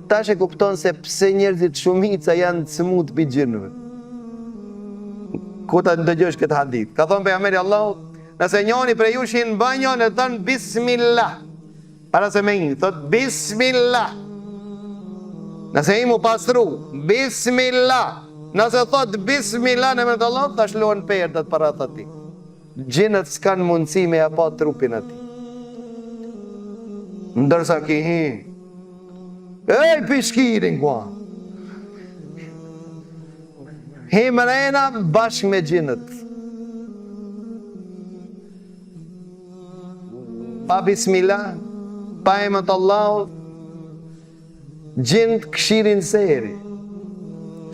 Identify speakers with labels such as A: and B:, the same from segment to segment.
A: Tash e kupton se pse njerëzit shumica janë të smut për gjinëve. Ku ta ndëgjosh këtë hadith? Ka thonë pejgamberi Allahut, nëse njoni prej jush në banjo në thënë bismillah, para se me një, thot bismillah. Nëse i mu pastru, bismillah. Nëse thot bismillah në emrin e Allahut, tash lohen perdat para atij. Gjinët s'kan mundësi me apo trupin atij. Ndërsa ki ej pishkirin kua. Mrena bashkë me gjinët. Pa bismillah, pa emër të Allahut, gjinët këshirin seri.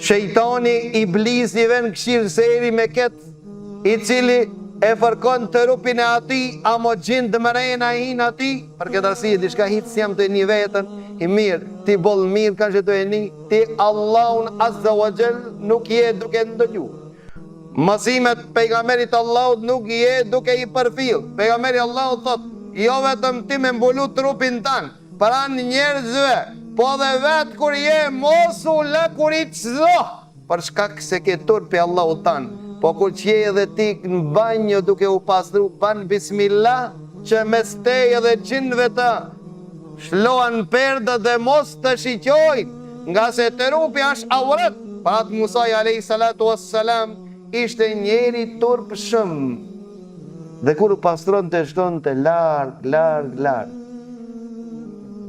A: Shejtani iblisi vën këshir seri me këtë i cili e fërkon të rupin e ati, a mo gjindë të mrena i hinë ati, për këtë arsye diçka hitë si jam të një vetën, i mirë, ti bollë mirë kanë që të e një, ti Allahun Azza wa Jall nuk je duke ndëgju. Mësimet pejgamberit Allahut nuk je duke i përfill. Pejgamberi Allahut thot, jo vetëm ti me mbulu trupin tanë, pranë njerëzve, po dhe vetë kur je mosu lë kur i çdo, për shkak se ke turpi Allahut tanë. Po kur që je edhe ti në banjo duke u pastru, ban bismillah, që mes teje dhe gjinëve të shloan perda dhe mos të shiqojnë, nga se të rupi është auret. Pra atë Musaj a.s. ishte njeri turp shumë, dhe kur u pastron të shton të larg.